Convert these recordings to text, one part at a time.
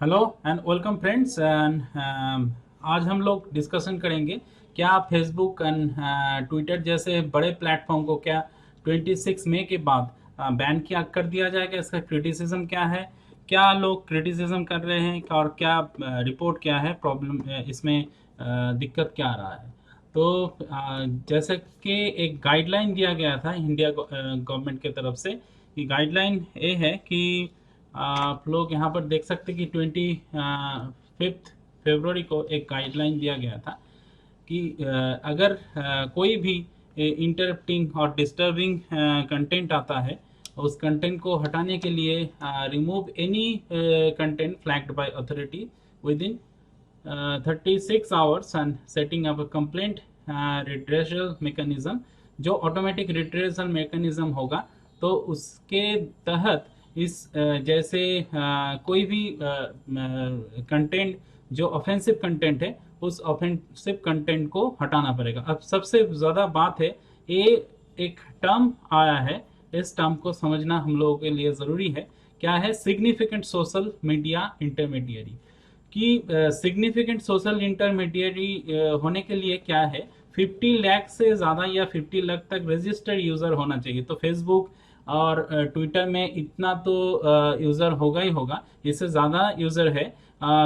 Hello and welcome friends and आज हम लोग डिस्कशन करेंगे क्या फेसबुक एंड ट्विटर जैसे बड़े प्लेटफॉर्म को क्या 26 मई के बाद बैन किया कर दिया जाएगा। इसका क्रिटिसिज्म क्या है, क्या लोग क्रिटिसिज्म कर रहे हैं और क्या रिपोर्ट क्या है, प्रॉब्लम इसमें दिक्कत क्या आ रहा है। तो जैसे कि एक गाइडलाइन दिया गया था इंडिया गवर्नमेंट की तरफ से। ये गाइडलाइन ये है कि आप लोग यहाँ पर देख सकते हैं कि 25 फरवरी को एक गाइडलाइन दिया गया था कि अगर कोई भी इंटरप्टिंग और डिस्टर्बिंग कंटेंट आता है, उस कंटेंट को हटाने के लिए remove any content flagged by authority with in 36 hours and setting up a complaint redressal mechanism. जो ऑटोमेटिक रिड्रेसल मैकेनिज्म होगा, तो उसके तहत इस जैसे कोई भी कंटेंट जो ऑफेंसिव कंटेंट है, उस ऑफेंसिव कंटेंट को हटाना पड़ेगा। अब सबसे ज़्यादा बात है, ये एक टर्म आया है, इस टर्म को समझना हम लोगों के लिए ज़रूरी है। क्या है सिग्निफिकेंट सोशल मीडिया इंटरमीडियरी कि सिग्निफिकेंट सोशल इंटरमीडियरी होने के लिए क्या है, 50 लाख से ज़्यादा या 50 लाख तक रजिस्टर्ड यूज़र होना चाहिए। तो फेसबुक और ट्विटर में इतना तो यूज़र होगा ही होगा, इससे ज़्यादा यूज़र है।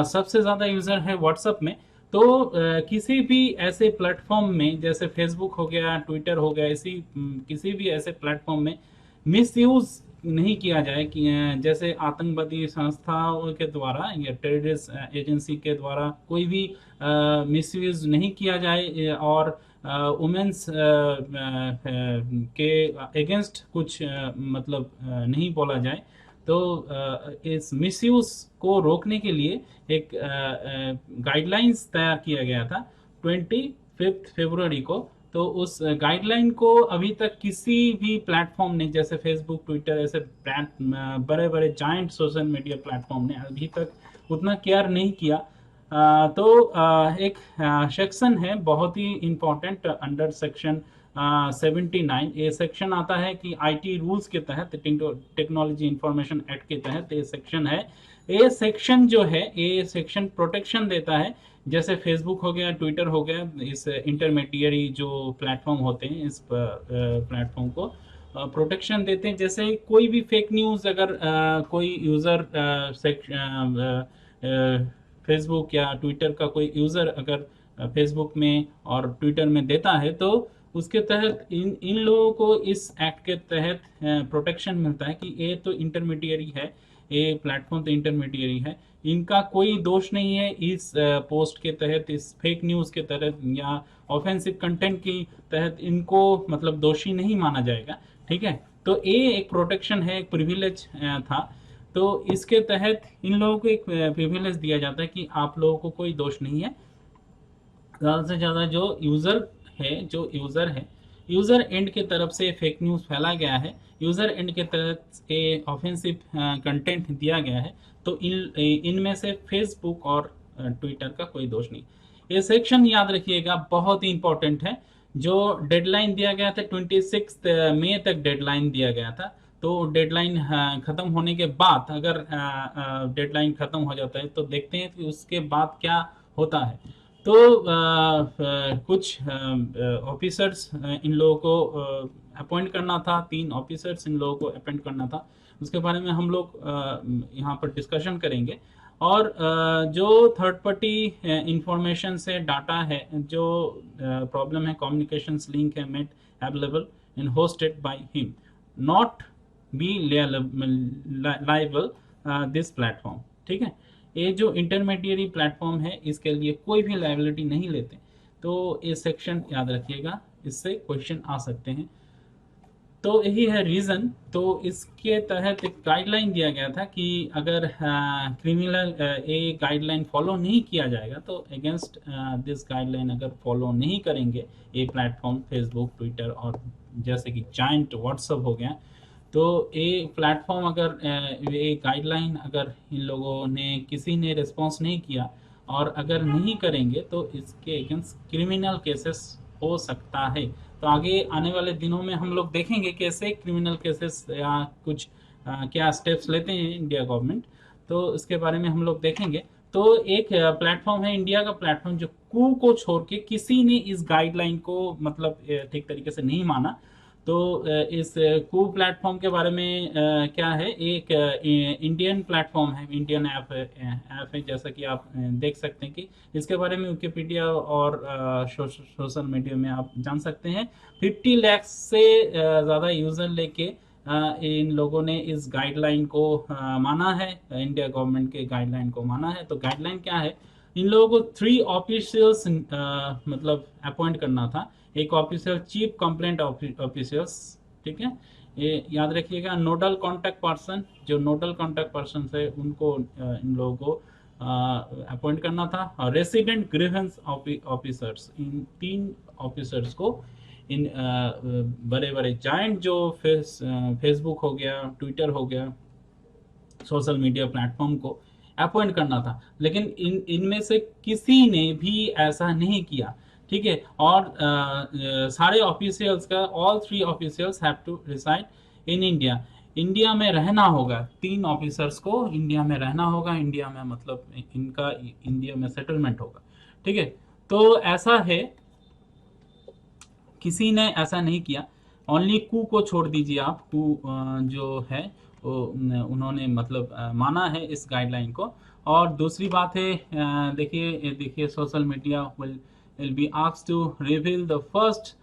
सबसे ज़्यादा यूज़र है व्हाट्सएप में। तो किसी भी ऐसे प्लेटफॉर्म में जैसे फेसबुक हो गया, ट्विटर हो गया, इसी किसी भी ऐसे प्लेटफॉर्म में मिसयूज नहीं किया जाए कि जैसे आतंकवादी संस्थाओं के द्वारा या टेररिस्ट एजेंसी के द्वारा कोई भी मिसयूज नहीं किया जाए और वुमेन्स के अगेंस्ट कुछ मतलब नहीं बोला जाए। तो इस मिसयूज को रोकने के लिए एक गाइडलाइंस तैयार किया गया था 25 फरवरी को। तो उस गाइडलाइन को अभी तक किसी भी प्लेटफॉर्म ने, जैसे फेसबुक ट्विटर ऐसे बड़े बड़े जाइंट सोशल मीडिया प्लेटफॉर्म ने अभी तक उतना केयर नहीं किया। तो एक सेक्शन है बहुत ही इम्पोर्टेंट अंडर सेक्शन 79। ये सेक्शन आता है कि आईटी रूल्स के तहत, टेक्नोलॉजी इंफॉर्मेशन एक्ट के तहत ये सेक्शन है। ये सेक्शन जो है, ये सेक्शन प्रोटेक्शन देता है। जैसे फेसबुक हो गया, ट्विटर हो गया, इस इंटरमीडियरी जो प्लेटफॉर्म होते हैं, इस प्लेटफॉर्म को प्रोटेक्शन देते हैं। जैसे कोई भी फेक न्यूज़ अगर कोई यूज़र फेसबुक या ट्विटर का कोई यूज़र अगर फेसबुक में और ट्विटर में देता है, तो उसके तहत इन इन लोगों को इस एक्ट के तहत प्रोटेक्शन मिलता है कि ये तो इंटरमीडियरी है, ये प्लेटफॉर्म तो इंटरमीडियरी है, इनका कोई दोष नहीं है इस पोस्ट के तहत, इस फेक न्यूज़ के तहत या ऑफेंसिव कंटेंट की तहत इनको मतलब दोषी नहीं माना जाएगा। ठीक है, तो ये एक प्रोटेक्शन है, एक प्रिविलेज था। तो इसके तहत इन लोगों को एक प्रिविलेज दिया जाता है कि आप लोगों को कोई दोष नहीं है। ज़्यादा से ज़्यादा जो यूज़र है, यूज़र एंड के तरफ से फेक न्यूज़ फैला गया है, यूज़र एंड के तरफ से ऑफेंसिव कंटेंट दिया गया है, तो इनमें से फेसबुक और ट्विटर का कोई दोष नहीं। ये सेक्शन याद रखिएगा, बहुत ही इंपॉर्टेंट है। जो डेडलाइन दिया गया था 26 मई तक डेडलाइन दिया गया था। तो डेडलाइन ख़त्म होने के बाद अगर डेडलाइन ख़त्म हो जाता है, तो देखते हैं कि उसके बाद क्या होता है। तो कुछ ऑफिसर्स इन लोगों को अपॉइंट करना था, 3 ऑफिसर्स इन लोगों को अपॉइंट करना था। उसके बारे में हम लोग यहाँ पर डिस्कशन करेंगे। और जो थर्ड पार्टी इंफॉर्मेशन से डाटा है, जो प्रॉब्लम है, कम्युनिकेशंस लिंक है made available in hosted by him, not be liable this platform. ठीक है, ये जो इंटरमीडियरी प्लेटफॉर्म है, इसके लिए कोई भी लाइबिलिटी नहीं लेते। तो ये सेक्शन याद रखिएगा, इससे क्वेश्चन आ सकते हैं। तो यही है रीज़न। तो इसके तहत एक गाइडलाइन दिया गया था कि अगर क्रिमिनल ये गाइडलाइन फॉलो नहीं किया जाएगा, तो अगेंस्ट दिस गाइडलाइन अगर फॉलो नहीं करेंगे ये प्लेटफॉर्म फेसबुक ट्विटर और जैसे कि जाइंट व्हाट्सअप हो गया, तो ये प्लेटफॉर्म अगर ये गाइडलाइन अगर इन लोगों ने किसी ने रिस्पॉन्स नहीं किया और अगर नहीं करेंगे, तो इसके अगेंस्ट क्रिमिनल केसेस हो सकता है। तो आगे आने वाले दिनों में हम लोग देखेंगे कैसे क्रिमिनल केसेस या कुछ क्या स्टेप्स लेते हैं इंडिया गवर्नमेंट। तो इसके बारे में हम लोग देखेंगे। तो एक प्लेटफॉर्म है, इंडिया का प्लेटफॉर्म, जो कू को छोड़ के किसी ने इस गाइडलाइन को मतलब ठीक तरीके से नहीं माना। तो इस कू प्लेटफॉर्म के बारे में क्या है, एक इंडियन प्लेटफॉर्म है, इंडियन ऐप है, जैसा कि आप देख सकते हैं कि इसके बारे में विकिपीडिया और सोशल मीडिया में आप जान सकते हैं। 50 लाख से ज़्यादा यूज़र लेके इन लोगों ने इस गाइडलाइन को माना है, इंडिया गवर्नमेंट के गाइडलाइन को माना है। तो गाइडलाइन क्या है, इन लोगों को 3 ऑफिशियल्स मतलब अपॉइंट करना था। एक ऑफिसर चीफ कंप्लेंट ऑफिसर्स, ठीक है, ये याद रखिएगा। नोडल कॉन्टैक्ट पर्सन, जो नोडल कॉन्टैक्ट पर्सन है उनको इन लोगों को अपॉइंट करना था। और रेसिडेंट ग्रीवेंस ऑफिसर्स, इन 3 ऑफिसर्स को इन बड़े बड़े जाइंट जो फेसबुक हो गया, ट्विटर हो गया, सोशल मीडिया प्लेटफॉर्म को अपॉइंट करना था। लेकिन इनमें से किसी ने भी ऐसा नहीं किया, ठीक है। और सारे ऑफिशियल्स का, all 3 officials have to reside in India. India में रहना होगा, 3 ऑफिसर्स को इंडिया में रहना होगा। इंडिया में मतलब इनका इंडिया में सेटलमेंट होगा, ठीक है। तो ऐसा है, किसी ने ऐसा नहीं किया। ओनली कू को छोड़ दीजिए आप, कू जो है वो उन्होंने मतलब माना है इस गाइडलाइन को। और दूसरी बात है, देखिए social media will be asked to reveal the first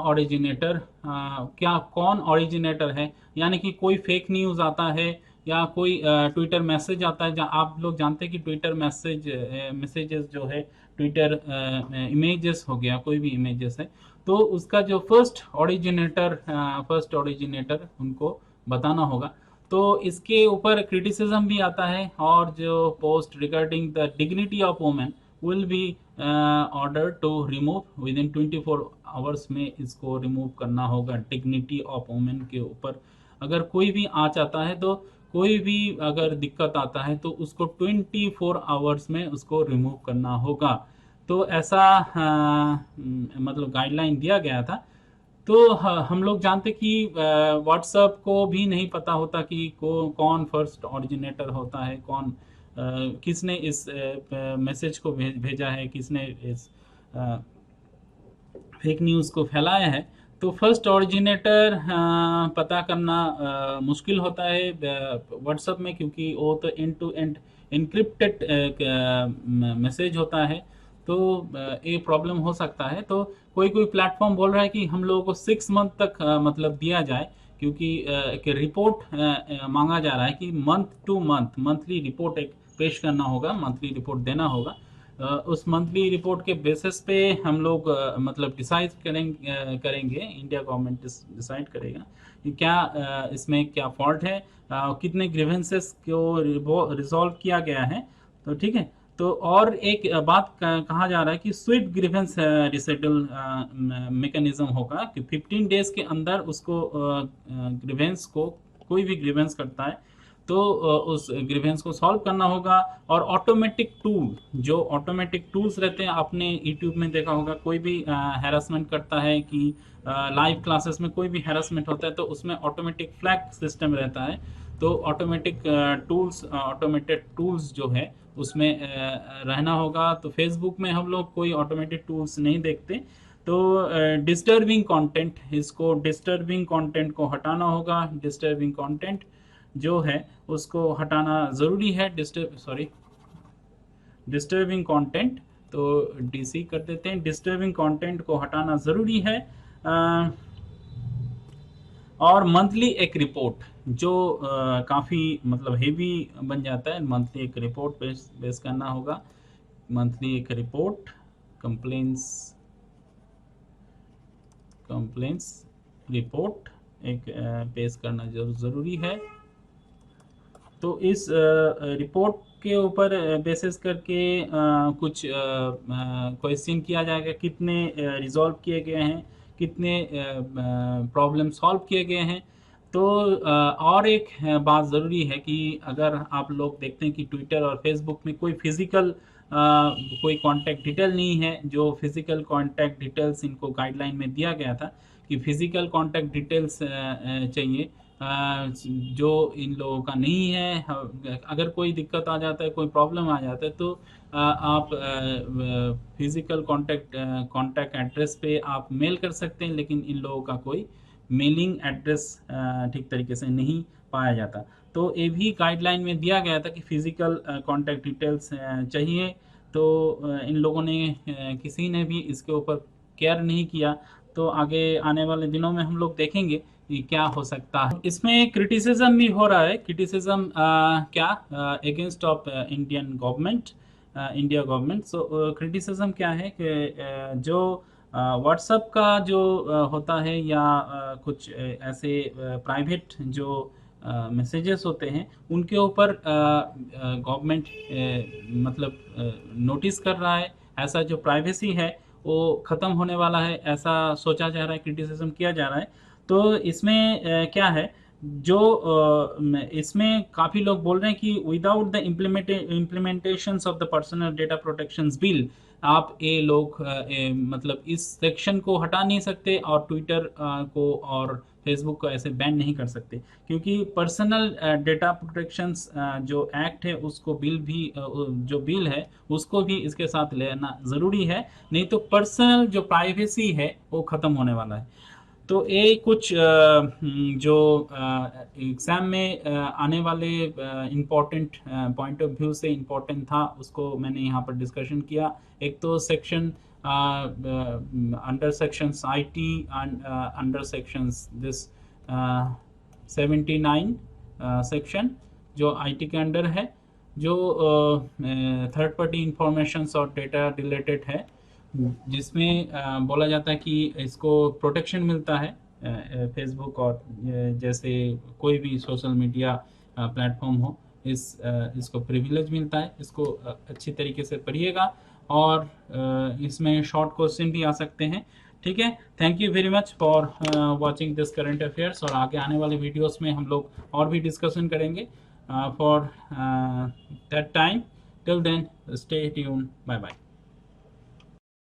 originator. क्या कौन ओरिजिनेटर है, यानी कि कोई फेक न्यूज़ आता है या कोई ट्विटर मैसेज आता है, जहाँ आप लोग जानते हैं कि ट्विटर मैसेजेस जो है, ट्विटर इमेजेस हो गया, कोई भी इमेजेस है, तो उसका जो फर्स्ट ओरिजिनेटर उनको बताना होगा। तो इसके ऊपर क्रिटिसिज्म भी आता है। और जो post regarding the dignity of women will be order to remove within 24 hours में इसको रिमूव करना होगा। डिग्निटी ऑफ वुमेन के ऊपर अगर कोई भी आँच आता है, तो कोई भी अगर दिक्कत आता है, तो उसको 24 आवर्स में उसको रिमूव करना होगा। तो ऐसा मतलब गाइडलाइन दिया गया था। तो हम लोग जानते कि व्हाट्सएप को भी नहीं पता होता कि कौन फर्स्ट ओरिजिनेटर होता है, कौन किसने इस मैसेज को भेजा है, किसने इस फेक न्यूज़ को फैलाया है। तो फर्स्ट ओरिजिनेटर पता करना मुश्किल होता है व्हाट्सएप में, क्योंकि वो तो end to end encrypted message होता है। तो ये प्रॉब्लम हो सकता है। तो कोई प्लेटफॉर्म बोल रहा है कि हम लोगों को 6 मंथ तक मतलब दिया जाए, क्योंकि एक रिपोर्ट मांगा जा रहा है कि month two month monthly report एक पेश करना होगा, मंथली रिपोर्ट देना होगा। उस मंथली रिपोर्ट के बेसिस पे हम लोग मतलब डिसाइड करेंगे, इंडिया गवर्नमेंट डिसाइड करेगा कि क्या इसमें क्या फॉल्ट है, कितने ग्रीवेंसेस को रिजॉल्व किया गया है। तो ठीक है। तो और एक बात कहा जा रहा है कि स्विफ्ट ग्रीवेंस रिसेटल मैकेनिज्म होगा कि 15 डेज के अंदर उसको ग्रीवेंस को, कोई भी ग्रीवेंस करता है तो उस ग्रीवेंस को सॉल्व करना होगा। और ऑटोमेटिक टूल, जो ऑटोमेटिक टूल्स रहते हैं, आपने यूट्यूब में देखा होगा, कोई भी हैरेसमेंट करता है कि लाइव क्लासेस में कोई भी हैरेसमेंट होता है, तो उसमें ऑटोमेटिक फ्लैग सिस्टम रहता है। तो ऑटोमेटिक टूल्स, ऑटोमेटेड टूल्स जो है उसमें रहना होगा। तो फेसबुक में हम लोग कोई ऑटोमेटेड टूल्स नहीं देखते। तो डिस्टर्बिंग कंटेंट, इसको डिस्टर्बिंग कंटेंट को हटाना होगा। डिस्टर्बिंग कंटेंट जो है उसको हटाना ज़रूरी है। डिस्टर्बिंग कंटेंट, तो डीसी कर देते हैं। डिस्टर्बिंग कंटेंट को हटाना ज़रूरी है। और मंथली एक रिपोर्ट, जो काफ़ी मतलब हेवी बन जाता है, मंथली एक रिपोर्ट पेश करना होगा। मंथली एक रिपोर्ट, कंप्लेंट्स रिपोर्ट एक पेश करना ज़रूरी है। तो इस रिपोर्ट के ऊपर बेसिस करके कुछ क्वेश्चन किया जाएगा, कितने रिजॉल्व किए गए हैं, कितने प्रॉब्लम सॉल्व किए गए हैं। तो और एक बात ज़रूरी है कि अगर आप लोग देखते हैं कि ट्विटर और फेसबुक में कोई फिज़िकल कोई कॉन्टैक्ट डिटेल नहीं है, जो फिज़िकल कॉन्टैक्ट डिटेल्स इनको गाइडलाइन में दिया गया था कि फिज़िकल कॉन्टैक्ट डिटेल्स चाहिए, जो इन लोगों का नहीं है। अगर कोई दिक्कत आ जाता है, कोई प्रॉब्लम आ जाता है, तो आप फिजिकल कांटेक्ट एड्रेस पे आप मेल कर सकते हैं, लेकिन इन लोगों का कोई मेलिंग एड्रेस ठीक तरीके से नहीं पाया जाता। तो ये भी गाइडलाइन में दिया गया था कि फिजिकल कांटेक्ट डिटेल्स चाहिए। तो इन लोगों ने किसी ने भी इसके ऊपर केयर नहीं किया। तो आगे आने वाले दिनों में हम लोग देखेंगे कि क्या हो सकता है। इसमें क्रिटिसिज्म भी हो रहा है। क्रिटिसिज्म क्या against of Indian government, India government. So criticism क्या है कि जो व्हाट्सएप का जो होता है, या कुछ ऐसे प्राइवेट जो मैसेजेस होते हैं, उनके ऊपर गवर्नमेंट मतलब नोटिस कर रहा है। ऐसा जो प्राइवेसी है वो ख़त्म होने वाला है, ऐसा सोचा जा रहा है, क्रिटिसिज्म किया जा रहा है। तो इसमें क्या है, जो इसमें काफ़ी लोग बोल रहे हैं कि without the implementations of the personal data protections bill, आप ये लोग मतलब इस सेक्शन को हटा नहीं सकते, और ट्विटर को और फेसबुक को ऐसे बैन नहीं कर सकते, क्योंकि पर्सनल डेटा प्रोटेक्शंस जो एक्ट है उसको बिल भी जो बिल है उसको भी इसके साथ लेना ज़रूरी है, नहीं तो पर्सनल जो प्राइवेसी है वो ख़त्म होने वाला है। तो ये कुछ जो एग्ज़ाम में आने वाले इम्पोर्टेंट पॉइंट ऑफ व्यू से इम्पोर्टेंट था, उसको मैंने यहाँ पर डिस्कशन किया। एक तो section under sections IT and under sections this 79 section जो IT के अंडर है, जो थर्ड पार्टी इंफॉर्मेशंस और डेटा रिलेटेड है, जिसमें बोला जाता है कि इसको प्रोटेक्शन मिलता है फेसबुक और जैसे कोई भी सोशल मीडिया प्लेटफॉर्म हो, इसको प्रिविलेज मिलता है। इसको अच्छी तरीके से पढ़िएगा, और इसमें शॉर्ट क्वेश्चन भी आ सकते हैं। ठीक है, thank you very much for watching this current affairs, और आगे आने वाले वीडियोस में हम लोग और भी डिस्कशन करेंगे। For that time, till then stay tuned, bye bye.